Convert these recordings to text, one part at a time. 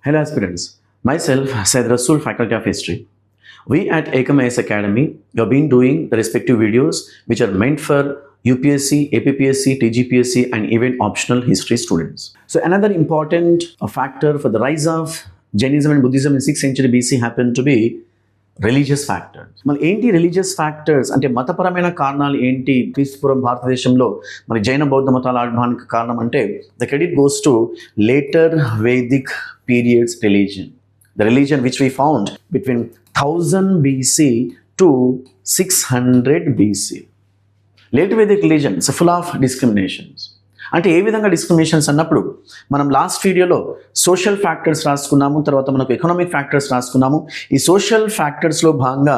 Hello aspirants, myself Said Rasul, Faculty of History. We at Akamas Academy have been doing the respective videos which are meant for UPSC, APPSC, TSPSC and even optional history students. So another important factor for the rise of Jainism and Buddhism in 6th century BC happened to be religious factors. మన ఏంటి religious factors అంటే మతపరమైన కారణాలు ఏంటి క్రీస్తుపూర్వం భారతదేశంలో మన జైన బౌద్ధ మతాల ఆవిర్భావానికి కారణం అంటే the credit goes to later Vedic periods religion. The religion which we found between 1000 BC to 600 BC. Later Vedic religion is full of discriminations. అంటే ఏ విధంగా డిస్క్రిమినేషన్స్ అన్నప్పుడు మనం లాస్ట్ వీడియోలో సోషల్ ఫ్యాక్టర్స్ రాసుకున్నాము, తర్వాత మనకు ఎకనామిక్ ఫ్యాక్టర్స్ రాసుకున్నాము. ఈ సోషల్ ఫ్యాక్టర్స్లో భాగంగా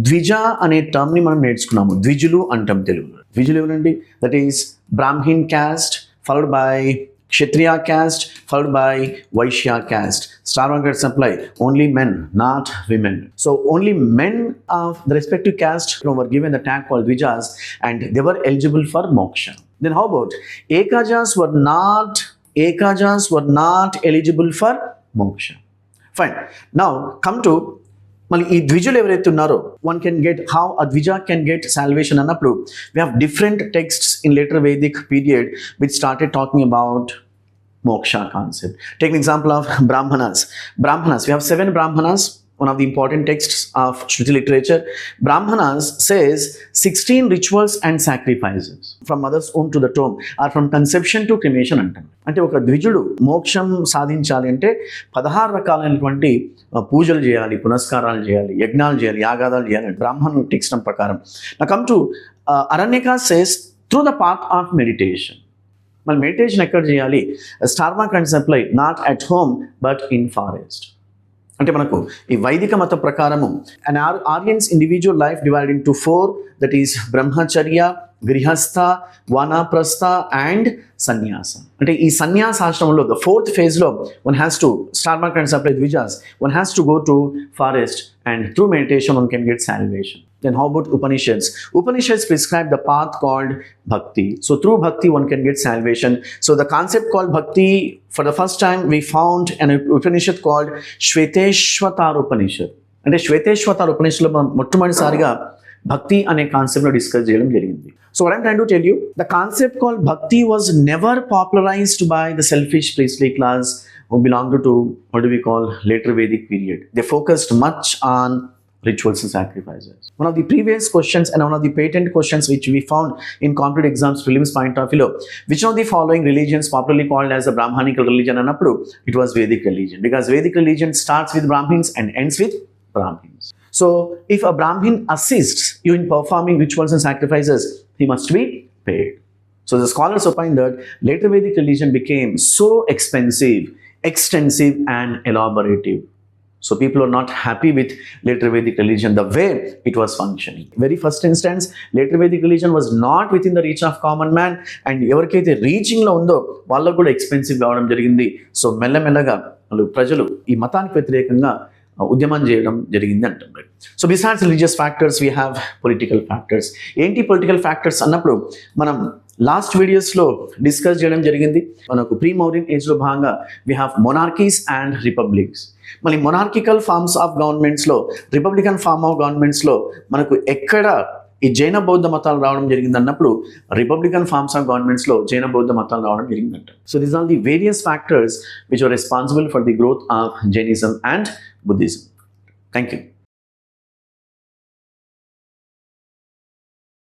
ద్విజ అనే టర్మ్ని మనం నేర్చుకున్నాము. ద్విజులు అంటాం తెలుగులో. ద్విజులు ఎవరండి? That is Brahmin caste followed by Kshatriya caste followed by Vaishya caste. Star markers apply only men, not women. So only men of the respective caste were given the tag called Vijas and they were eligible for moksha. Then how about Ekajas were not eligible for moksha. Fine. Now come to మళ్ళీ ఈ ద్విజులు ఎవరైతే ఉన్నారో one can get how a ద్విజ can get salvation అన్నప్పుడు we have different texts in later Vedic period which started talking about moksha concept. Take an example of Brahmanas. We have 7 Brahmanas, one of the important texts of Shruti literature. Brahmanas says 16 rituals and sacrifices from mother's womb to the tomb are from conception to cremation అంటారు. అంటే ఒక ద్విజుడు మోక్షం సాధించాలి అంటే 16 రకాలైనటువంటి పూజలు చేయాలి, పునస్కారాలు చేయాలి, యజ్ఞాలు చేయాలి, యాగాదాలు చేయాలి బ్రాహ్మణ టెక్స్ట్ ప్రకారం. Now come to Aranyaka says through the path of meditation. మళ్ళీ మెడిటేషన్ ఎక్కడ చేయాలి? Star mark and apply not at home but in forest. అంటే మనకు ఈ వైదిక మత ప్రకారము and Aryans individual life divided into 4, that is Brahmacharya, Grihastha, Vanaprastha and Sanyasa. అంటే ఈ సన్యాసాశ్రమంలో ద 4th phase-లో one has to star mark and apply visas, one has to go to forest and through meditation one can get salvation. Then how about Upanishads? Upanishads prescribe the path called bhakti. So through bhakti one can get salvation. So the concept called bhakti, for the first time we found an Upanishad called Shveteshwatar Upanishad. And the Shveteshwatar Upanishad lo మొట్టమొదటిసారిగా భక్తి అనే concept లో discuss చేయడం జరిగింది. So what I'm trying to tell you, the concept called bhakti was never popularized by the selfish priestly class who belonged to what do we call later Vedic period. They focused much on rituals and sacrifices. One of the previous questions and one of the patent questions which we found in competitive exams prelims point of view, which of the following religions popularly called as a Brahmanical religion anappudu it was Vedic religion, because Vedic religion starts with Brahmins and ends with Brahmins. So if a Brahmin assists you in performing rituals and sacrifices, he must be paid. So the scholars opine that later Vedic religion became so extensive and elaborative. So people are not happy with later Vedic religion, the way it was functioning. Very first instance, later Vedic religion was not within the reach of common man and ఎవరికైతే reaching లో ఉందో వాళ్ళకు కూడా expensive కావడం జరిగింది. So మెల్లమెల్లగా ప్రజలు ఈ మతానికి వ్యతిరేకంగా ఉద్యమం చేయడం జరిగింది అంటున్నారు. So besides religious factors we have political factors. ఏంటి పొలిటికల్ ఫ్యాక్టర్స్ అన్నప్పుడు మనం లాస్ట్ వీడియోస్లో డిస్కస్ చేయడం జరిగింది. మనకు ప్రీ మౌరియన్ ఏజ్లో భాగంగా we have monarchies and republics. మళ్ళీ మొనార్కికల్ ఫార్మ్స్ ఆఫ్ గవర్నమెంట్స్లో, రిపబ్లికన్ ఫార్మ్ ఆఫ్ గవర్నమెంట్స్లో మనకు ఎక్కడ ఈ జైన బౌద్ధ మతాలు రావడం జరిగింది అన్నప్పుడు రిపబ్లికన్ ఫార్మ్స్ ఆఫ్ గవర్నమెంట్స్లో జైన బౌద్ధ మతాలు రావడం జరిగిందంట. So these are the various factors which are responsible for the growth of Jainism and Buddhism. Thank you.